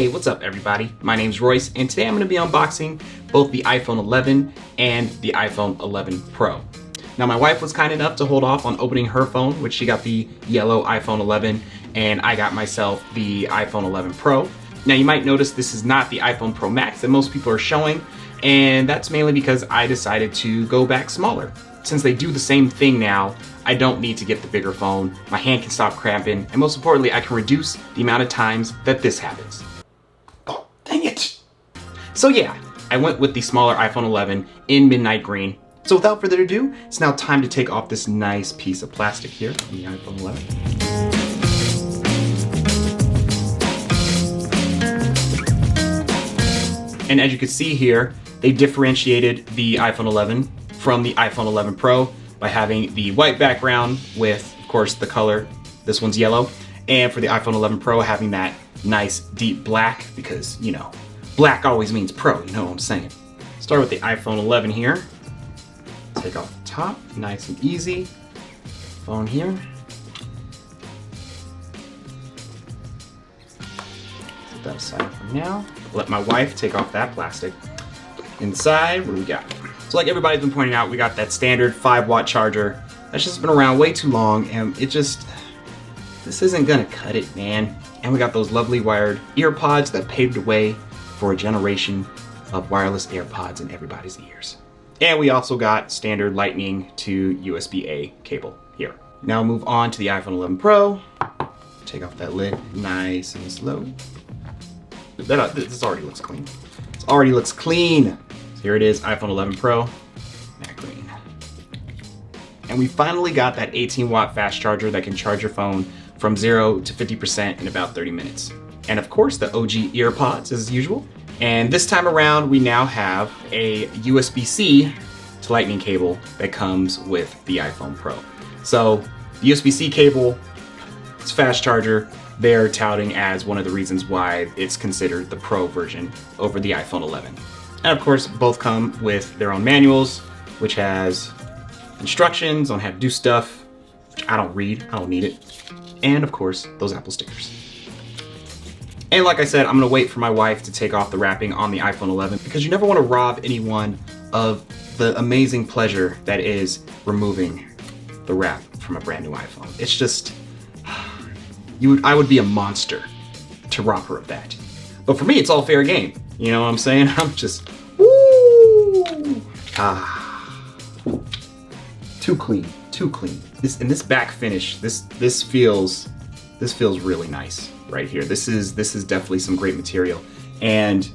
Hey, what's up everybody? My name's Royce and today I'm going to be unboxing both the iPhone 11 and the iPhone 11 Pro. Now my wife was kind enough to hold off on opening her phone, which she got the yellow iPhone 11 and I got myself the iPhone 11 Pro. Now you might notice this is not the iPhone Pro Max that most people are showing, and that's mainly because I decided to go back smaller. Since they do the same thing now, I don't need to get the bigger phone, my hand can stop cramping, and most importantly, I can reduce the amount of times that this happens. Oh, dang it! So yeah, I went with the smaller iPhone 11 in midnight green. So without further ado, it's now time to take off this nice piece of plastic here on the iPhone 11. And as you can see here, they differentiated the iPhone 11 from the iPhone 11 Pro by having the white background with, of course, the color. This one's yellow. And for the iPhone 11 Pro, having that nice deep black, because, you know, black always means pro, you know what I'm saying. Start with the iPhone 11 here. Take off the top, nice and easy. Phone here. Put that aside for now. Let my wife take off that plastic. Inside, what do we got? So like everybody's been pointing out, we got that standard 5-watt charger. That's just been around way too long, and this isn't gonna cut it, man. And we got those lovely wired ear pods that paved the way for a generation of wireless AirPods in everybody's ears. And we also got standard Lightning to USB-A cable here. Now move on to the iPhone 11 Pro. Take off that lid, nice and slow. This already looks clean. This already looks clean. So here it is, iPhone 11 Pro, matte green. And we finally got that 18-watt fast charger that can charge your phone from 0 to 50% in about 30 minutes. And of course, the OG ear pods as usual. And this time around, we now have a USB-C to Lightning cable that comes with the iPhone Pro. So the USB-C cable, it's fast charger, they're touting as one of the reasons why it's considered the Pro version over the iPhone 11. And of course, both come with their own manuals, which has instructions on how to do stuff, which I don't read, I don't need it. And of course, those Apple stickers. And like I said, I'm gonna wait for my wife to take off the wrapping on the iPhone 11 because you never wanna rob anyone of the amazing pleasure that is removing the wrap from a brand new iPhone. It's just, I would be a monster to rob her of that. But for me, it's all fair game. You know what I'm saying? I'm just, woo! Too clean, too clean. This back finish, this feels really nice right here. This is definitely some great material. And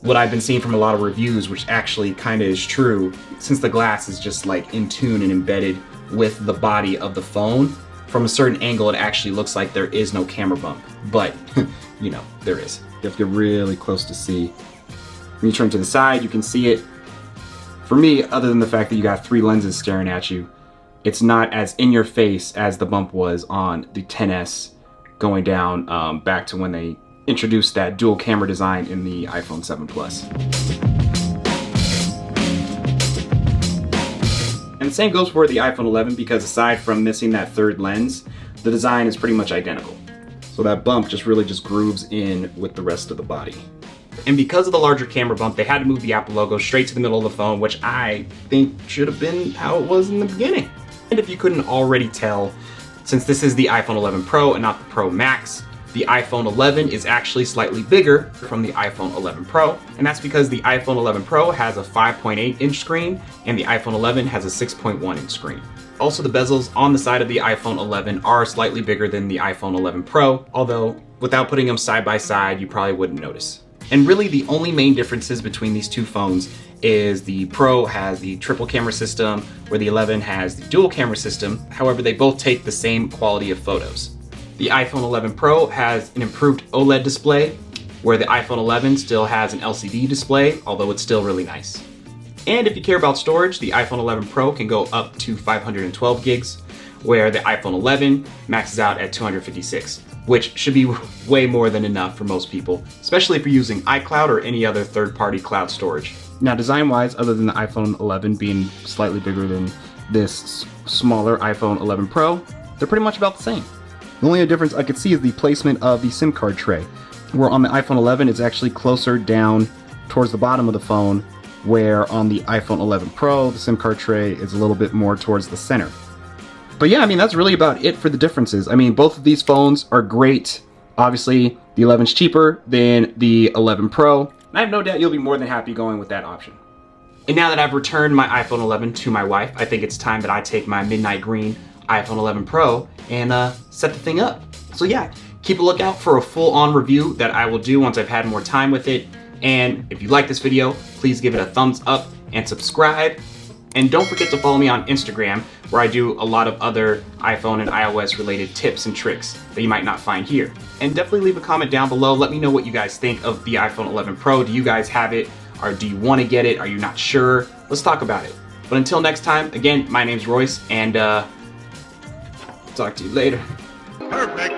what I've been seeing from a lot of reviews, which actually kind of is true, since the glass is just like in tune and embedded with the body of the phone, from a certain angle, it actually looks like there is no camera bump, but you know, there is. You have to get really close to see. When you turn to the side, you can see it. For me, other than the fact that you got 3 lenses staring at you, it's not as in your face as the bump was on the XS going down back to when they introduced that dual camera design in the iPhone 7 Plus. And the same goes for the iPhone 11 because aside from missing that 3rd lens, the design is pretty much identical. So that bump just really grooves in with the rest of the body. And because of the larger camera bump, they had to move the Apple logo straight to the middle of the phone, which I think should have been how it was in the beginning. And if you couldn't already tell, since this is the iPhone 11 Pro and not the Pro Max, the iPhone 11 is actually slightly bigger from the iPhone 11 Pro, and that's because the iPhone 11 Pro has a 5.8-inch screen and the iPhone 11 has a 6.1-inch screen. Also, the bezels on the side of the iPhone 11 are slightly bigger than the iPhone 11 Pro, although without putting them side by side, you probably wouldn't notice. And really the only main differences between these two phones is the Pro has the triple camera system, where the 11 has the dual camera system. However, they both take the same quality of photos. The iPhone 11 Pro has an improved OLED display, where the iPhone 11 still has an LCD display, although it's still really nice. And if you care about storage, the iPhone 11 Pro can go up to 512 gigs, where the iPhone 11 maxes out at 256, which should be way more than enough for most people, especially if you're using iCloud or any other third-party cloud storage. Now, design-wise, other than the iPhone 11 being slightly bigger than this smaller iPhone 11 Pro, they're pretty much about the same. The only difference I could see is the placement of the SIM card tray. where on the iPhone 11 it's actually closer down towards the bottom of the phone, where on the iPhone 11 Pro, the SIM card tray is a little bit more towards the center. But yeah, I mean, that's really about it for the differences. I mean, both of these phones are great. Obviously, the 11's cheaper than the 11 Pro. And I have no doubt you'll be more than happy going with that option. And now that I've returned my iPhone 11 to my wife, I think it's time that I take my midnight green iPhone 11 Pro and set the thing up. So yeah, keep a lookout for a full-on review that I will do once I've had more time with it. And if you like this video, please give it a thumbs up and subscribe. And don't forget to follow me on Instagram, where I do a lot of other iPhone and iOS related tips and tricks that you might not find here. And definitely leave a comment down below. Let me know what you guys think of the iPhone 11 Pro. Do you guys have it? Or do you want to get it? Are you not sure? Let's talk about it. But until next time, again, my name's Royce, and talk to you later. Perfect.